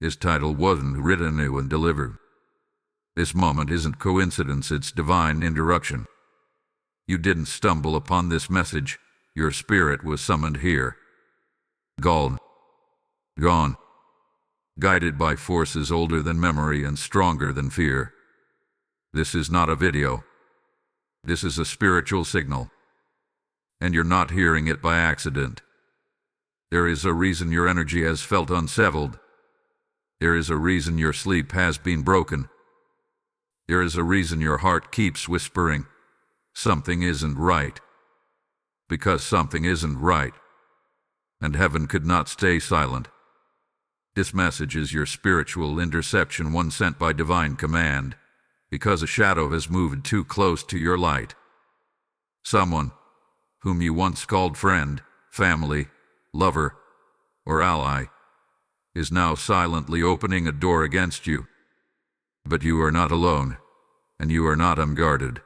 This title wasn't written new and delivered. This moment isn't coincidence, it's divine interruption. You didn't stumble upon this message. Your spirit was summoned here. Gone. Guided by forces older than memory and stronger than fear. This is not a video. This is a spiritual signal. And you're not hearing it by accident. There is a reason your energy has felt unsettled. There is a reason your sleep has been broken. There is a reason your heart keeps whispering, something isn't right. Because something isn't right. And heaven could not stay silent. This message is your spiritual interception, one sent by divine command, because a shadow has moved too close to your light. Someone whom you once called friend, family, lover, or ally, is now silently opening a door against you. But you are not alone, and you are not unguarded.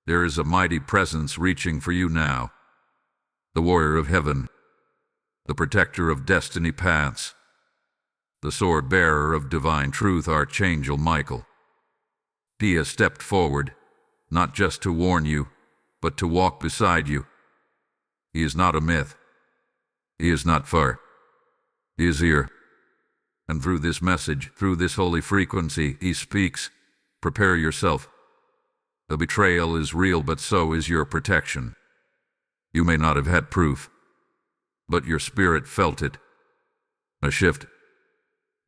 There is a mighty presence reaching for you now. The warrior of heaven, the protector of destiny paths, the sword-bearer of divine truth, Archangel Michael. He has stepped forward, not just to warn you, but to walk beside you. He is not a myth. He is not far. He is here. And through this message, through this holy frequency, he speaks. Prepare yourself. The betrayal is real, but so is your protection. You may not have had proof, but your spirit felt it. A shift.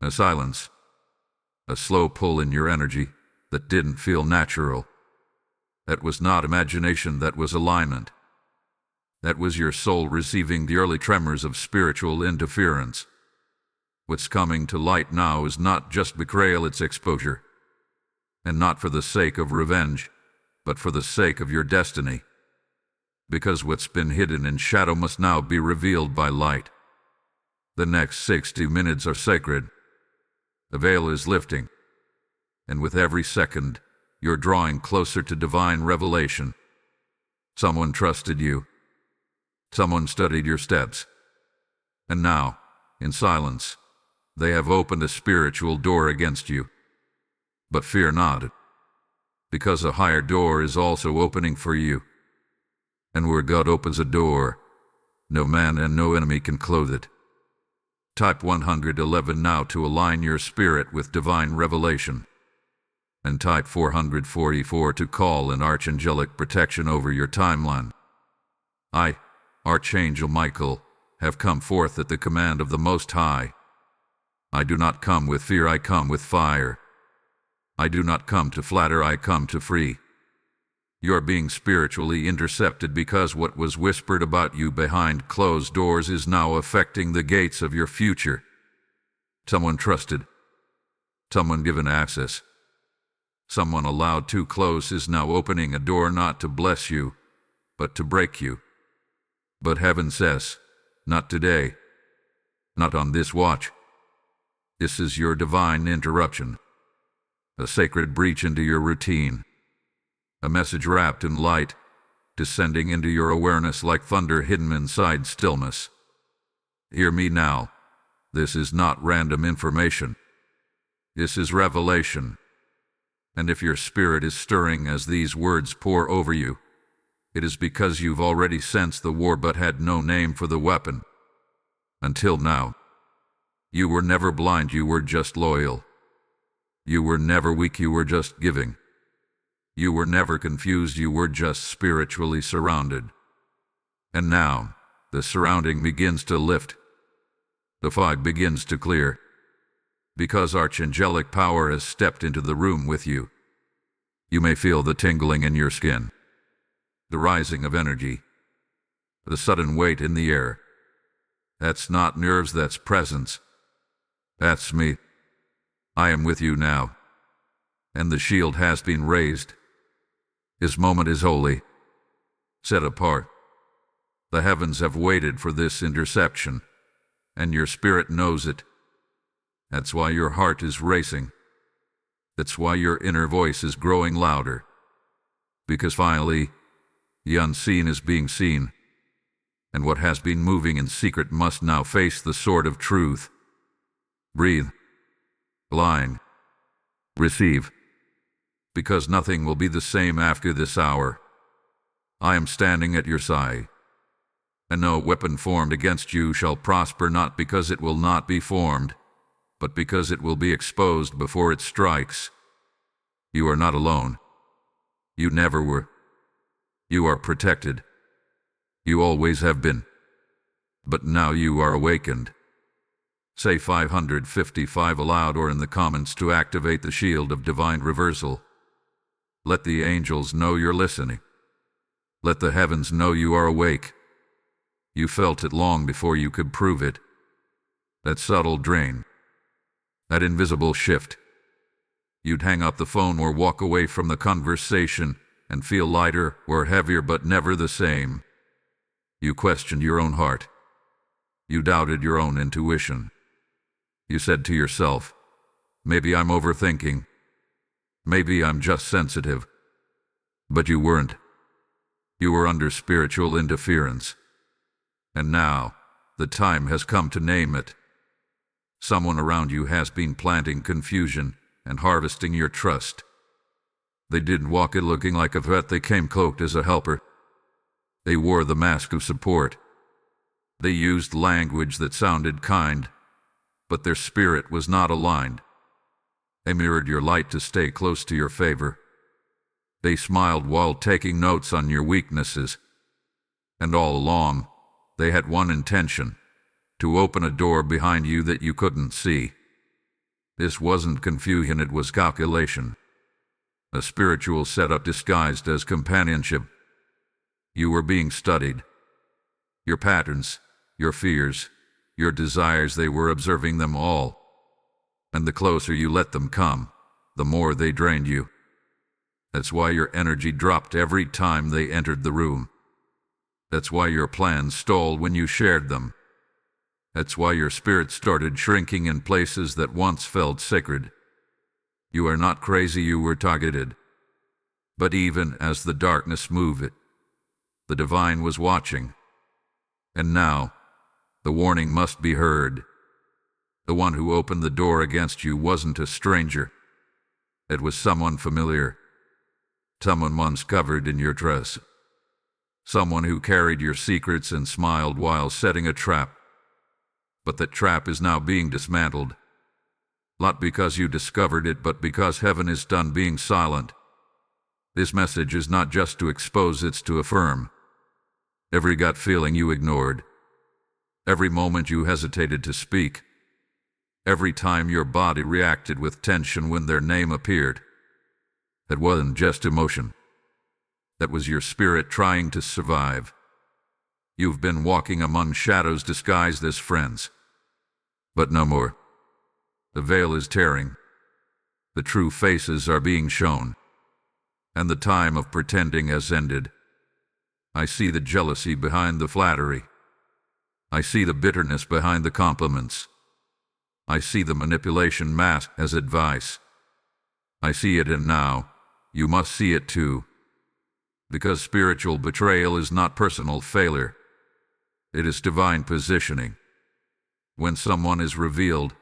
A silence. A slow pull in your energy that didn't feel natural. That was not imagination, that was alignment. That was your soul receiving the early tremors of spiritual interference. What's coming to light now is not just betrayal, it's exposure. And not for the sake of revenge, but for the sake of your destiny. Because what's been hidden in shadow must now be revealed by light. The next 60 minutes are sacred. The veil is lifting. And with every second, you're drawing closer to divine revelation. Someone trusted you. Someone studied your steps. And now, in silence, they have opened a spiritual door against you. But fear not, because a higher door is also opening for you. And where God opens a door, no man and no enemy can close it. Type 111 now to align your spirit with divine revelation. And type 444 to call in archangelic protection over your timeline. I, Archangel Michael, have come forth at the command of the Most High. I do not come with fear, I come with fire. I do not come to flatter, I come to free. You are being spiritually intercepted because what was whispered about you behind closed doors is now affecting the gates of your future. Someone trusted. Someone given access. Someone allowed too close is now opening a door not to bless you, but to break you. But heaven says, not today. Not on this watch. This is your divine interruption. A sacred breach into your routine. A message wrapped in light, descending into your awareness like thunder hidden inside stillness. Hear me now. This is not random information. This is revelation. And if your spirit is stirring as these words pour over you, it is because you've already sensed the war but had no name for the weapon. Until now. You were never blind, you were just loyal. You were never weak, you were just giving. You were never confused, you were just spiritually surrounded. And now, the surrounding begins to lift. The fog begins to clear. Because archangelic power has stepped into the room with you. You may feel the tingling in your skin. The rising of energy. The sudden weight in the air. That's not nerves, that's presence. That's me. I am with you now. And the shield has been raised. This moment is holy, set apart. The heavens have waited for this interception, and your spirit knows it. That's why your heart is racing. That's why your inner voice is growing louder. Because finally, the unseen is being seen, and what has been moving in secret must now face the sword of truth. Breathe. Line. Receive. Because nothing will be the same after this hour. I am standing at your side. And no weapon formed against you shall prosper, not because it will not be formed, but because it will be exposed before it strikes. You are not alone. You never were. You are protected. You always have been. But now you are awakened. Say 555 aloud or in the comments to activate the shield of divine reversal. Let the angels know you're listening. Let the heavens know you are awake. You felt it long before you could prove it. That subtle drain. That invisible shift. You'd hang up the phone or walk away from the conversation and feel lighter or heavier, but never the same. You questioned your own heart. You doubted your own intuition. You said to yourself, maybe I'm overthinking. Maybe I'm just sensitive. But you weren't. You were under spiritual interference. And now, the time has come to name it. Someone around you has been planting confusion and harvesting your trust. They didn't walk in looking like a threat, they came cloaked as a helper. They wore the mask of support. They used language that sounded kind, but their spirit was not aligned. They mirrored your light to stay close to your favor. They smiled while taking notes on your weaknesses. And all along, they had one intention: to open a door behind you that you couldn't see. This wasn't confusion, it was calculation. A spiritual setup disguised as companionship. You were being studied. Your patterns, your fears, your desires, they were observing them all. And the closer you let them come, the more they drained you. That's why your energy dropped every time they entered the room. That's why your plans stalled when you shared them. That's why your spirit started shrinking in places that once felt sacred. You are not crazy, you were targeted. But even as the darkness moved, the divine was watching. And now, the warning must be heard. The one who opened the door against you wasn't a stranger. It was someone familiar. Someone once covered in your dress. Someone who carried your secrets and smiled while setting a trap. But that trap is now being dismantled. Not because you discovered it, but because heaven is done being silent. This message is not just to expose, it's to affirm. Every gut feeling you ignored. Every moment you hesitated to speak. Every time your body reacted with tension when their name appeared. That wasn't just emotion. That was your spirit trying to survive. You've been walking among shadows disguised as friends. But no more. The veil is tearing. The true faces are being shown. And the time of pretending has ended. I see the jealousy behind the flattery. I see the bitterness behind the compliments. I see the manipulation masked as advice. I see it, and now you must see it too. Because spiritual betrayal is not personal failure. It is divine positioning. When someone is revealed,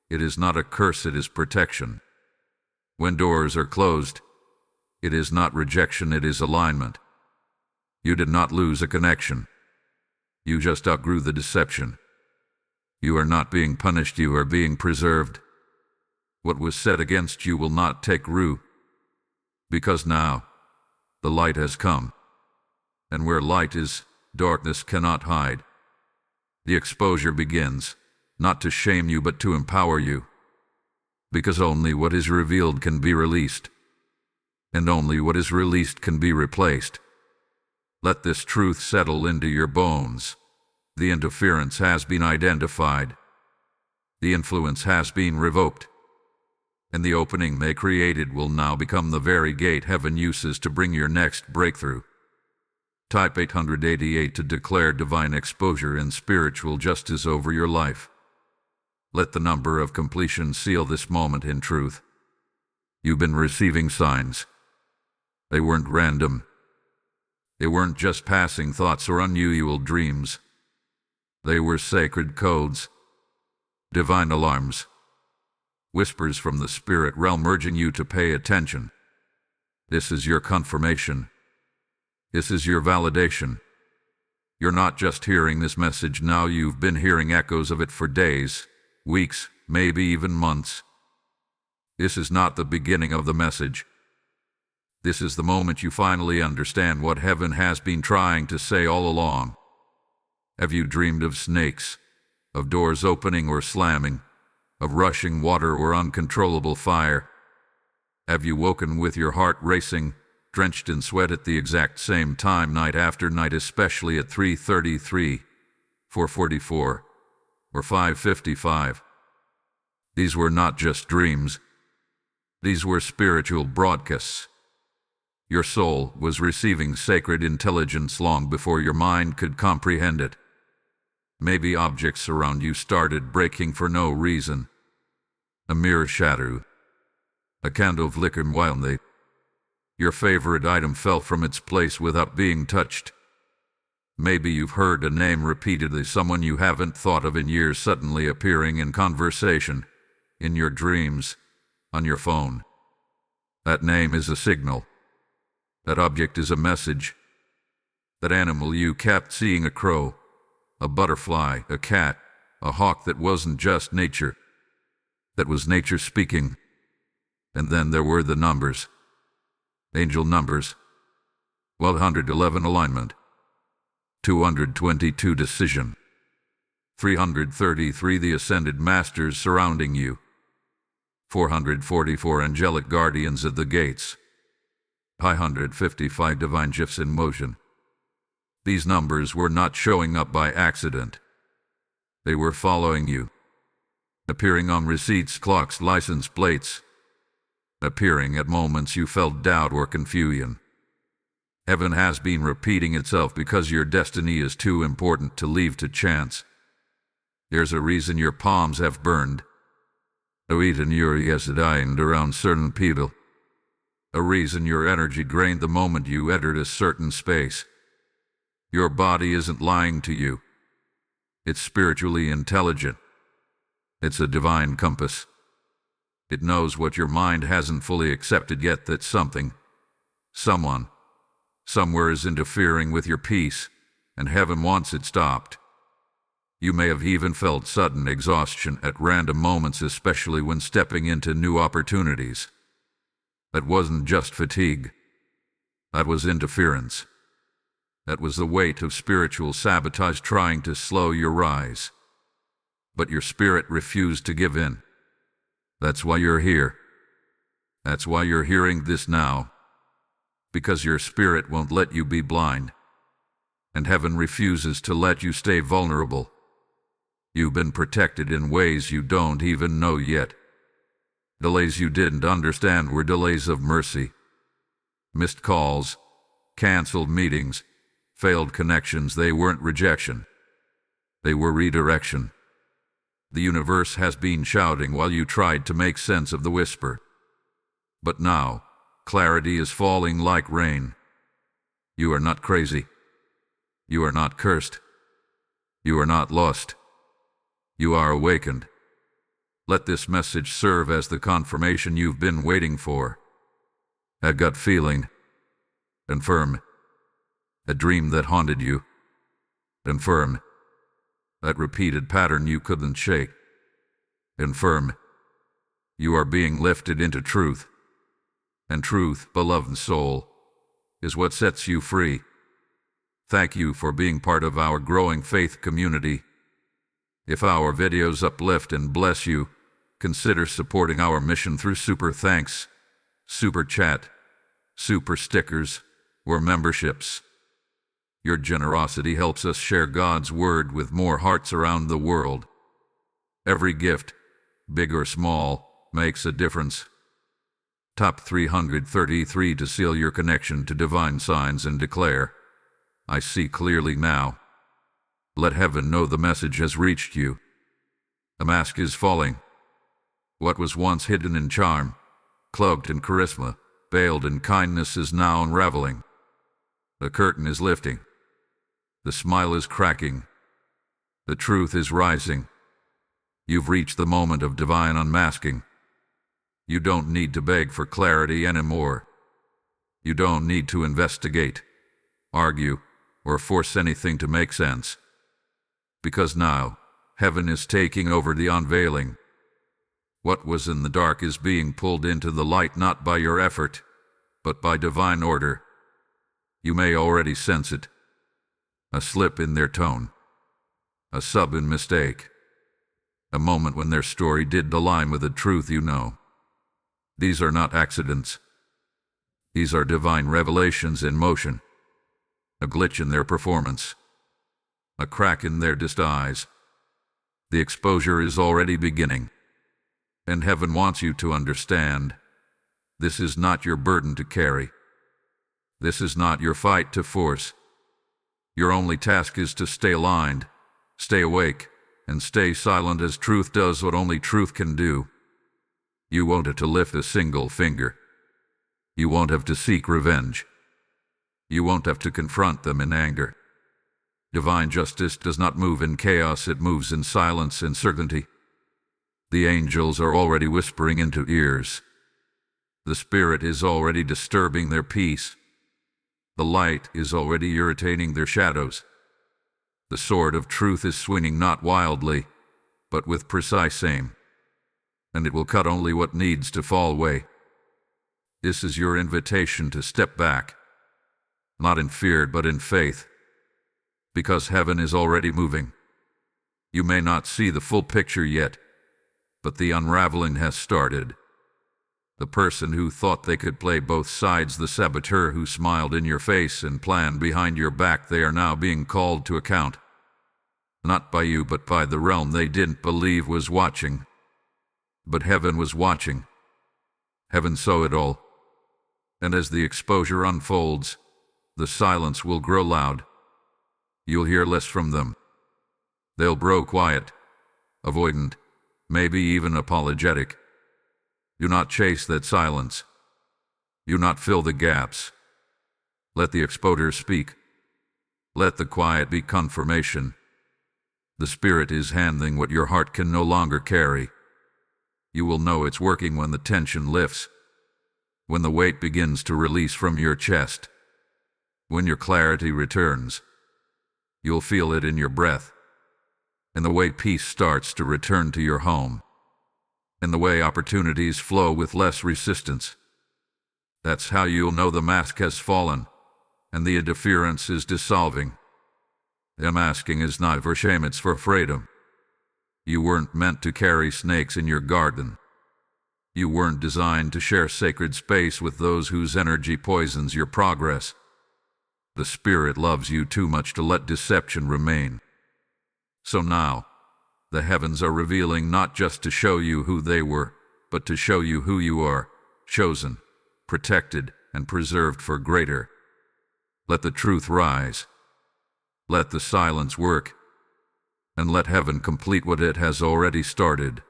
it is not a curse, it is protection. When doors are closed, it is not rejection, it is alignment. You did not lose a connection. You just outgrew the deception. You are not being punished, you are being preserved. What was said against you will not take root. Because now, the light has come. And where light is, darkness cannot hide. The exposure begins, not to shame you but to empower you. Because only what is revealed can be released. And only what is released can be replaced. Let this truth settle into your bones. The interference has been identified. The influence has been revoked. And the opening they created will now become the very gate heaven uses to bring your next breakthrough. Type 888 to declare divine exposure and spiritual justice over your life. Let the number of completion seal this moment in truth. You've been receiving signs. They weren't random. They weren't just passing thoughts or unusual dreams. They were sacred codes, divine alarms. whispers from the spirit realm urging you to pay attention. This is your confirmation. This is your validation. You're not just hearing this message now, you've been hearing echoes of it for days, weeks, maybe even months. This is not the beginning of the message. This is the moment you finally understand what heaven has been trying to say all along. Have you dreamed of snakes, of doors opening or slamming, of rushing water or uncontrollable fire? Have you woken with your heart racing, drenched in sweat at the exact same time night after night, especially at 3:33, 4:44, or 5:55? These were not just dreams. These were spiritual broadcasts. Your soul was receiving sacred intelligence long before your mind could comprehend it. Maybe objects around you started breaking for no reason. A mirror shattered. A candle flickered wildly. Your favorite item fell from its place without being touched. Maybe you've heard a name repeatedly, someone you haven't thought of in years suddenly appearing in conversation, in your dreams, on your phone. That name is a signal. That object is a message. That animal you kept seeing, a crow, a butterfly, a cat, a hawk, that wasn't just nature. That was nature speaking. And then there were the numbers. Angel numbers. 111 alignment. 222 decision. 333 the ascended masters surrounding you. 444 angelic guardians at the gates. 555 divine gifts in motion. These numbers were not showing up by accident. They were following you. Appearing on receipts, clocks, license plates. Appearing at moments you felt doubt or confusion. Heaven has been repeating itself because your destiny is too important to leave to chance. There's a reason your palms have burned. A reason you're dying around certain people. A reason your energy drained the moment you entered a certain space. Your body isn't lying to you. It's spiritually intelligent. It's a divine compass. It knows what your mind hasn't fully accepted yet, that something, someone, somewhere is interfering with your peace, and heaven wants it stopped. You may have even felt sudden exhaustion at random moments, especially when stepping into new opportunities. That wasn't just fatigue. That was interference. That was the weight of spiritual sabotage trying to slow your rise. But your spirit refused to give in. That's why you're here. That's why you're hearing this now. Because your spirit won't let you be blind. And heaven refuses to let you stay vulnerable. You've been protected in ways you don't even know yet. Delays you didn't understand were delays of mercy. Missed calls, canceled meetings, failed connections, they weren't rejection. They were redirection. The universe has been shouting while you tried to make sense of the whisper. But now, clarity is falling like rain. You are not crazy. You are not cursed. You are not lost. You are awakened. Let this message serve as the confirmation you've been waiting for. A gut feeling. Confirm. A dream that haunted you. Confirm. That repeated pattern you couldn't shake. Confirm. You are being lifted into truth. And truth, beloved soul, is what sets you free. Thank you for being part of our growing faith community. If our videos uplift and bless you, consider supporting our mission through super thanks, super chat, super stickers, or memberships. Your generosity helps us share God's word with more hearts around the world. Every gift, big or small, makes a difference. Top 333 to seal your connection to divine signs and declare, I see clearly now. Let heaven know the message has reached you. A mask is falling. What was once hidden in charm, cloaked in charisma, veiled in kindness is now unraveling. The curtain is lifting. The smile is cracking. The truth is rising. You've reached the moment of divine unmasking. You don't need to beg for clarity anymore. You don't need to investigate, argue, or force anything to make sense. Because now, heaven is taking over the unveiling. What was in the dark is being pulled into the light not by your effort, but by divine order. You may already sense it. A slip in their tone. A sudden mistake. A moment when their story did align with the truth you know. These are not accidents. These are divine revelations in motion. A glitch in their performance. A crack in their disguise. The exposure is already beginning. And heaven wants you to understand. This is not your burden to carry. This is not your fight to force. Your only task is to stay aligned, stay awake, and stay silent as truth does what only truth can do. You won't have to lift a single finger. You won't have to seek revenge. You won't have to confront them in anger. Divine justice does not move in chaos, it moves in silence and certainty. The angels are already whispering into ears. The spirit is already disturbing their peace. The light is already irritating their shadows. The sword of truth is swinging not wildly, but with precise aim. And it will cut only what needs to fall away. This is your invitation to step back, not in fear but in faith, because heaven is already moving. You may not see the full picture yet, but the unraveling has started. The person who thought they could play both sides, the saboteur who smiled in your face and planned behind your back, they are now being called to account. Not by you, but by the realm they didn't believe was watching. But heaven was watching. Heaven saw it all. And as the exposure unfolds, the silence will grow loud. You'll hear less from them. They'll grow quiet, avoidant, maybe even apologetic. Do not chase that silence. Do not fill the gaps. Let the exposer speak. Let the quiet be confirmation. The Spirit is handling what your heart can no longer carry. You will know it's working when the tension lifts, when the weight begins to release from your chest, when your clarity returns. You'll feel it in your breath, in the way peace starts to return to your home, in the way opportunities flow with less resistance. That's how you'll know the mask has fallen, and the interference is dissolving. The masking is not for shame, it's for freedom. You weren't meant to carry snakes in your garden. You weren't designed to share sacred space with those whose energy poisons your progress. The Spirit loves you too much to let deception remain. So now, the heavens are revealing not just to show you who they were, but to show you who you are, chosen, protected, and preserved for greater. Let the truth rise. Let the silence work. And let heaven complete what it has already started.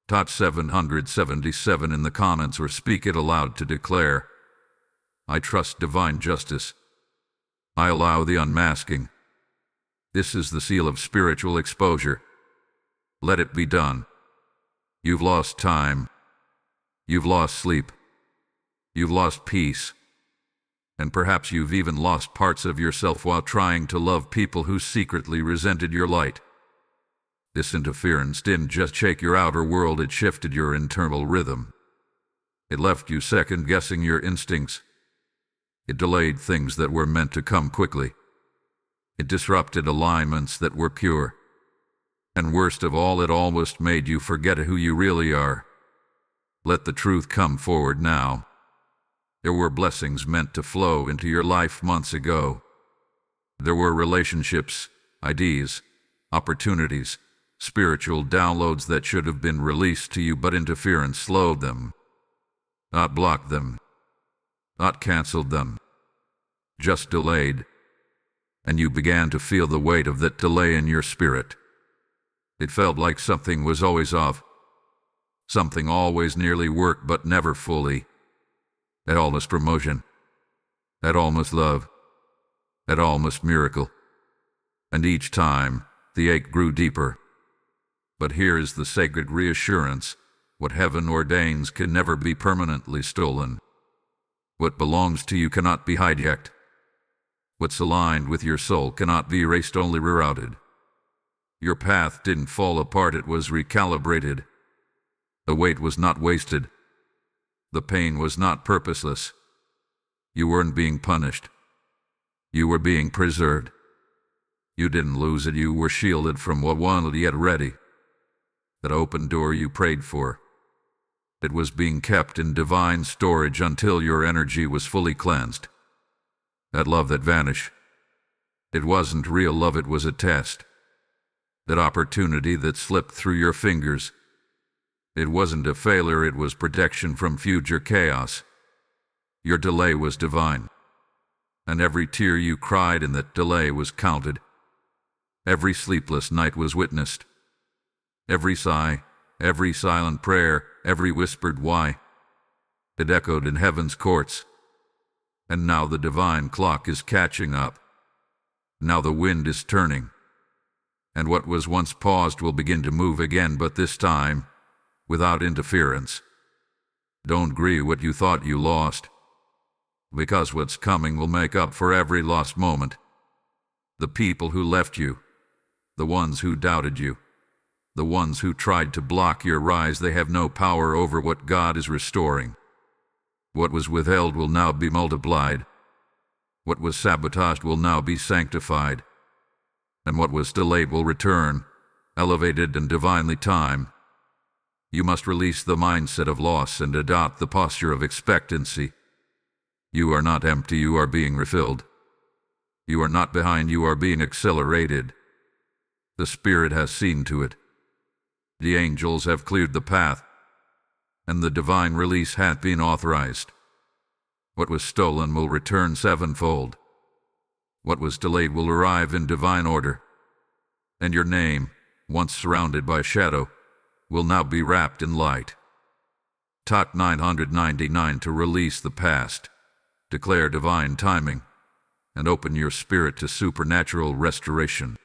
Top 777 in the comments, or speak it aloud to declare, I trust divine justice. I allow the unmasking. This is the seal of spiritual exposure. Let it be done. You've lost time. You've lost sleep. You've lost peace. And perhaps you've even lost parts of yourself while trying to love people who secretly resented your light. This interference didn't just shake your outer world, it shifted your internal rhythm. It left you second-guessing your instincts. It delayed things that were meant to come quickly. It disrupted alignments that were pure. And worst of all, it almost made you forget who you really are. Let the truth come forward now. There were blessings meant to flow into your life months ago. There were relationships, ideas, opportunities, spiritual downloads that should have been released to you, but interference slowed them. Not blocked them. Not canceled them. Just delayed. And you began to feel the weight of that delay in your spirit. It felt like something was always off. Something always nearly worked but never fully. That almost promotion. That almost love. That almost miracle. And each time, the ache grew deeper. But here is the sacred reassurance. What heaven ordains can never be permanently stolen. What belongs to you cannot be hijacked. What's aligned with your soul cannot be erased, only rerouted. Your path didn't fall apart, it was recalibrated. The weight was not wasted. The pain was not purposeless. You weren't being punished. You were being preserved. You didn't lose it, you were shielded from what wasn't yet ready. That open door you prayed for, it was being kept in divine storage until your energy was fully cleansed. That love that vanished, it wasn't real love, it was a test. That opportunity that slipped through your fingers, it wasn't a failure, it was protection from future chaos. Your delay was divine, and every tear you cried in that delay was counted. Every sleepless night was witnessed. Every sigh, every silent prayer, every whispered why, it echoed in heaven's courts. And now the divine clock is catching up. Now the wind is turning. And what was once paused will begin to move again, but this time, without interference. Don't grieve what you thought you lost, because what's coming will make up for every lost moment. The people who left you, the ones who doubted you, the ones who tried to block your rise, they have no power over what God is restoring. What was withheld will now be multiplied. What was sabotaged will now be sanctified. And what was delayed will return, elevated and divinely timed. You must release the mindset of loss and adopt the posture of expectancy. You are not empty, you are being refilled. You are not behind, you are being accelerated. The Spirit has seen to it. The angels have cleared the path, and the divine release hath been authorized. What was stolen will return sevenfold. What was delayed will arrive in divine order. And your name, once surrounded by shadow, will now be wrapped in light. Talk 999 to release the past, declare divine timing, and open your spirit to supernatural restoration.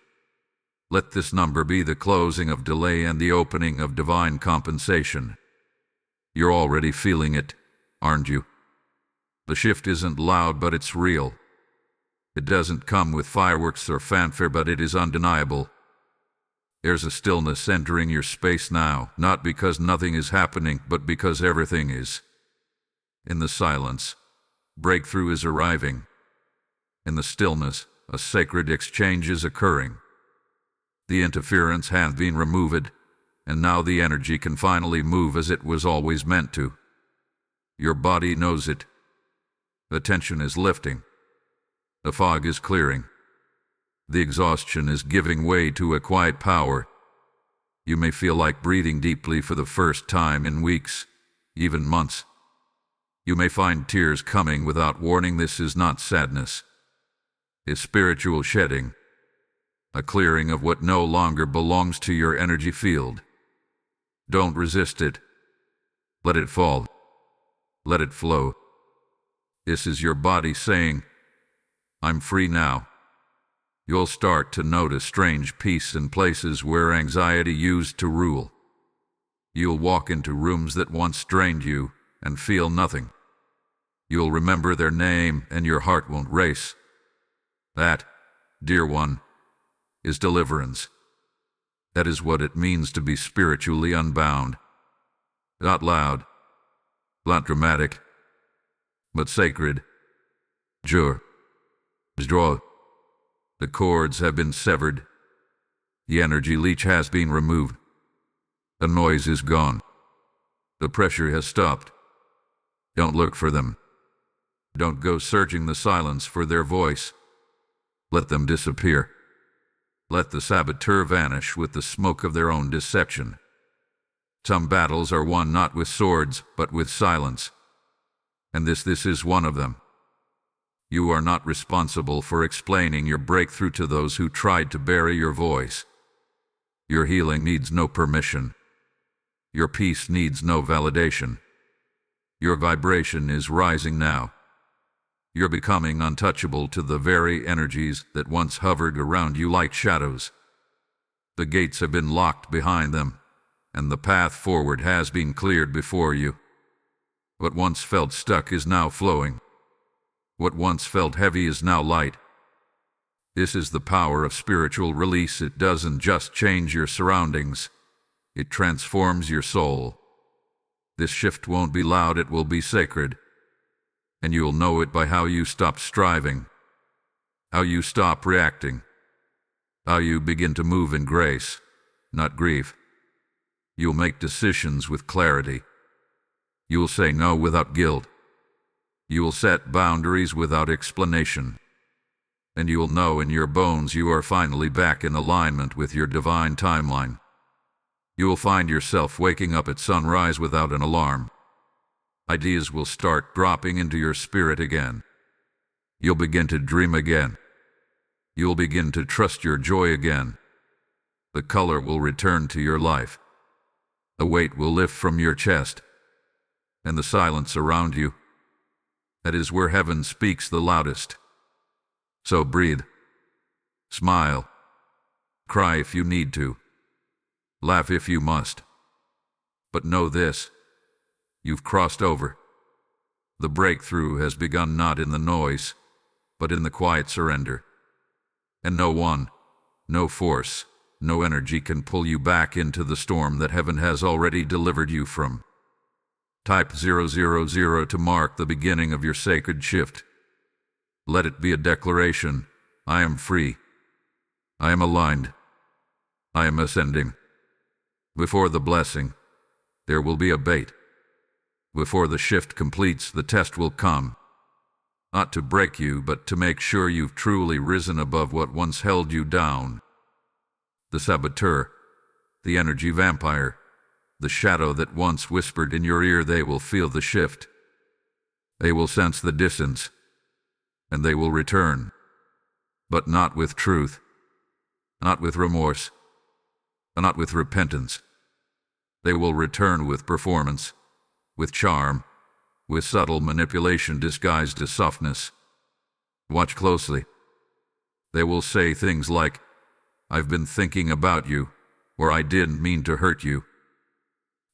Let this number be the closing of delay and the opening of divine compensation. You're already feeling it, aren't you? The shift isn't loud, but it's real. It doesn't come with fireworks or fanfare, but it is undeniable. There's a stillness entering your space now, not because nothing is happening, but because everything is. In the silence, breakthrough is arriving. In the stillness, a sacred exchange is occurring. The interference hath been removed, and now the energy can finally move as it was always meant to. Your body knows it. The tension is lifting. The fog is clearing. The exhaustion is giving way to a quiet power. You may feel like breathing deeply for the first time in weeks, even months. You may find tears coming without warning. This is not sadness. It's spiritual shedding. A clearing of what no longer belongs to your energy field. Don't resist it. Let it fall. Let it flow. This is your body saying, I'm free now. You'll start to notice strange peace in places where anxiety used to rule. You'll walk into rooms that once drained you and feel nothing. You'll remember their name and your heart won't race. That, dear one, is deliverance. That is what it means to be spiritually unbound. Not loud, not dramatic, but sacred. Draw. The cords have been severed. The energy leech has been removed. The noise is gone. The pressure has stopped. Don't look for them. Don't go searching the silence for their voice. Let them disappear. Let the saboteur vanish with the smoke of their own deception. Some battles are won not with swords, but with silence. And this is one of them. You are not responsible for explaining your breakthrough to those who tried to bury your voice. Your healing needs no permission. Your peace needs no validation. Your vibration is rising now. You're becoming untouchable to the very energies that once hovered around you like shadows. The gates have been locked behind them, and the path forward has been cleared before you. What once felt stuck is now flowing. What once felt heavy is now light. This is the power of spiritual release. It doesn't just change your surroundings, it transforms your soul. This shift won't be loud, it will be sacred. And you'll know it by how you stop striving, how you stop reacting, how you begin to move in grace, not grief. You'll make decisions with clarity. You'll say no without guilt. You will set boundaries without explanation. And you will know in your bones you are finally back in alignment with your divine timeline. You will find yourself waking up at sunrise without an alarm. Ideas will start dropping into your spirit again. You'll begin to dream again. You'll begin to trust your joy again. The color will return to your life. The weight will lift from your chest. And the silence around you, that is where heaven speaks the loudest. So breathe. Smile. Cry if you need to. Laugh if you must. But know this: you've crossed over. The breakthrough has begun not in the noise, but in the quiet surrender. And no one, no force, no energy can pull you back into the storm that heaven has already delivered you from. Type 000 to mark the beginning of your sacred shift. Let it be a declaration: I am free. I am aligned. I am ascending. Before the blessing, there will be a bait. Before the shift completes, the test will come. Not to break you, but to make sure you've truly risen above what once held you down. The saboteur, the energy vampire, the shadow that once whispered in your ear, they will feel the shift. They will sense the distance, and they will return. But not with truth, not with remorse, not with repentance. They will return with performance, with charm, with subtle manipulation disguised as softness. Watch closely. They will say things like, "I've been thinking about you," or "I didn't mean to hurt you."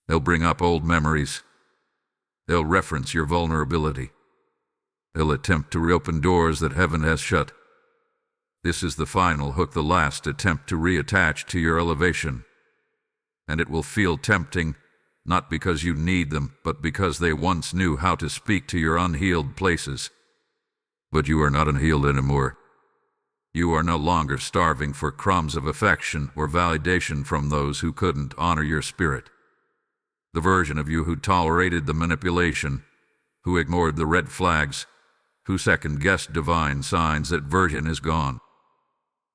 They'll bring up old memories. They'll reference your vulnerability. They'll attempt to reopen doors that heaven has shut. This is the final hook, the last attempt to reattach to your elevation. And it will feel tempting, not because you need them, but because they once knew how to speak to your unhealed places. But you are not unhealed anymore. You are no longer starving for crumbs of affection or validation from those who couldn't honor your spirit. The version of you who tolerated the manipulation, who ignored the red flags, who second-guessed divine signs, that version is gone.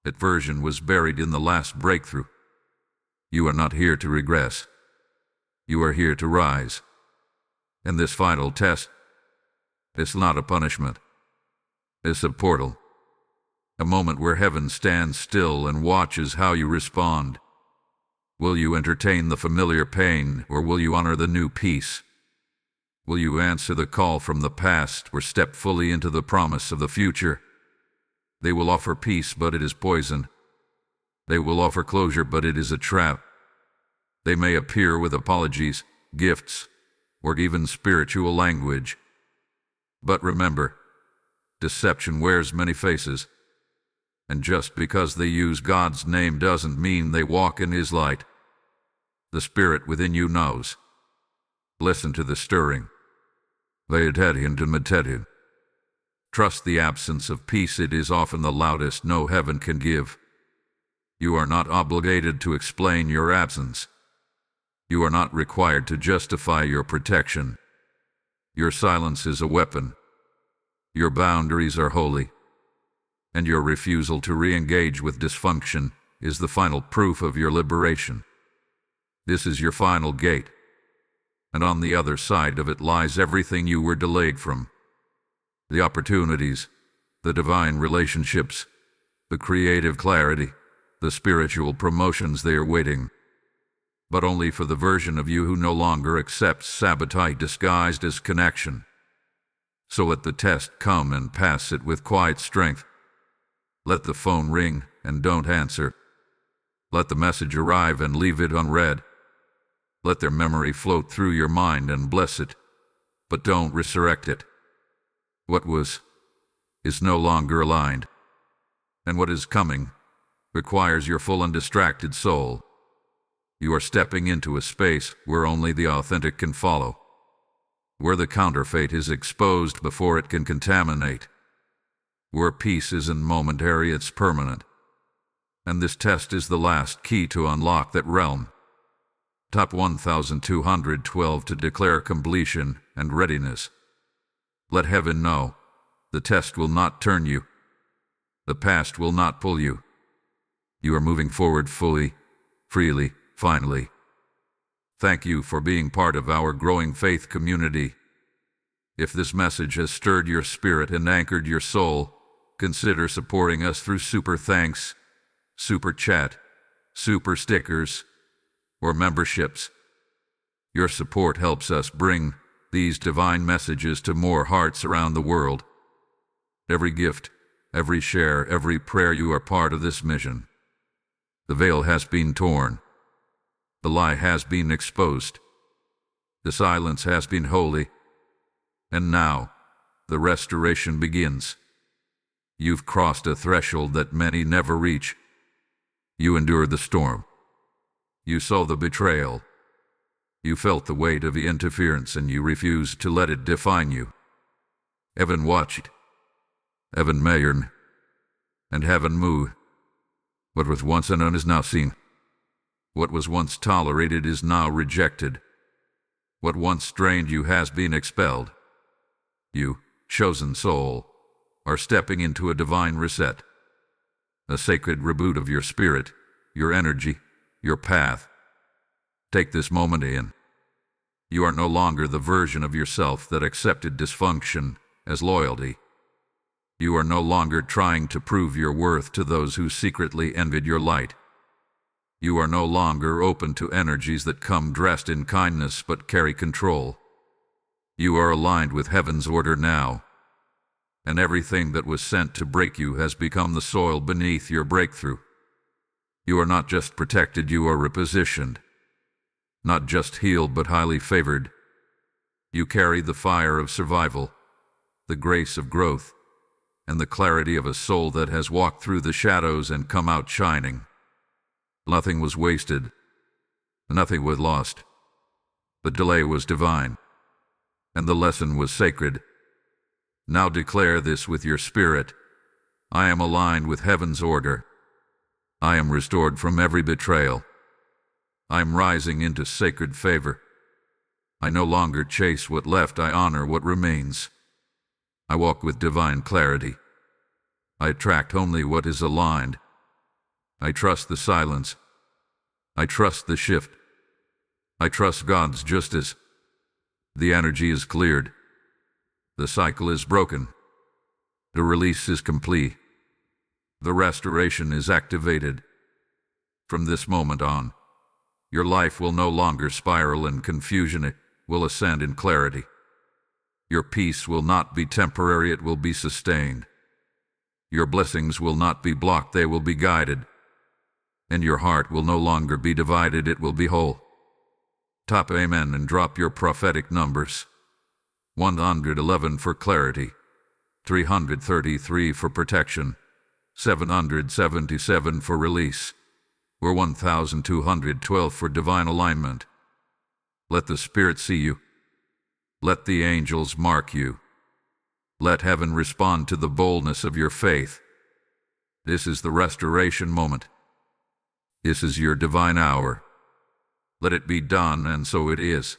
That version was buried in the last breakthrough. You are not here to regress. You are here to rise. And this final test, it's not a punishment. It's a portal. A moment where heaven stands still and watches how you respond. Will you entertain the familiar pain, or will you honor the new peace? Will you answer the call from the past, or step fully into the promise of the future? They will offer peace, but it is poison. They will offer closure, but it is a trap. They may appear with apologies, gifts, or even spiritual language. But remember, deception wears many faces. And just because they use God's name doesn't mean they walk in His light. The spirit within you knows. Listen to the stirring. Trust the absence of peace. It is often the loudest no heaven can give. You are not obligated to explain your absence. You are not required to justify your protection. Your silence is a weapon. Your boundaries are holy. And your refusal to re-engage with dysfunction is the final proof of your liberation. This is your final gate. And on the other side of it lies everything you were delayed from. The opportunities, the divine relationships, the creative clarity, the spiritual promotions. They are waiting. But only for the version of you who no longer accepts sabotage disguised as connection. So let the test come and pass it with quiet strength. Let the phone ring and don't answer. Let the message arrive and leave it unread. Let their memory float through your mind and bless it, but don't resurrect it. What was is no longer aligned, and what is coming requires your full undistracted soul. You are stepping into a space where only the authentic can follow, where the counterfeit is exposed before it can contaminate, where peace isn't momentary, it's permanent. And this test is the last key to unlock that realm. Top 1212 to declare completion and readiness. Let heaven know, the test will not turn you. The past will not pull you. You are moving forward fully, freely, finally. Thank you for being part of our growing faith community. If this message has stirred your spirit and anchored your soul, consider supporting us through super thanks, super chat, super stickers, or memberships. Your support helps us bring these divine messages to more hearts around the world. Every gift, every share, every prayer, you are part of this mission. The veil has been torn. The lie has been exposed. The silence has been holy. And now, the restoration begins. You've crossed a threshold that many never reach. You endured the storm. You saw the betrayal. You felt the weight of the interference, and you refused to let it define you. Heaven watched. Heaven measured. And heaven moved. What was once unknown is now seen. What was once tolerated is now rejected. What once strained you has been expelled. You, chosen soul, are stepping into a divine reset. A sacred reboot of your spirit, your energy, your path. Take this moment in. You are no longer the version of yourself that accepted dysfunction as loyalty. You are no longer trying to prove your worth to those who secretly envied your light. You are no longer open to energies that come dressed in kindness but carry control. You are aligned with heaven's order now, and everything that was sent to break you has become the soil beneath your breakthrough. You are not just protected, you are repositioned. Not just healed, but highly favored. You carry the fire of survival, the grace of growth, and the clarity of a soul that has walked through the shadows and come out shining. Nothing was wasted. Nothing was lost. The delay was divine, and the lesson was sacred. Now declare this with your spirit. I am aligned with heaven's order. I am restored from every betrayal. I am rising into sacred favor. I no longer chase what left, I honor what remains. I walk with divine clarity. I attract only what is aligned. I trust the silence. I trust the shift. I trust God's justice. The energy is cleared. The cycle is broken. The release is complete. The restoration is activated. From this moment on, your life will no longer spiral in confusion, it will ascend in clarity. Your peace will not be temporary, it will be sustained. Your blessings will not be blocked, they will be guided. And your heart will no longer be divided, it will be whole. Top amen and drop your prophetic numbers. 111 for clarity, 333 for protection, 777 for release, or 1212 for divine alignment. Let the Spirit see you. Let the angels mark you. Let heaven respond to the boldness of your faith. This is the restoration moment. This is your divine hour. Let it be done, and so it is.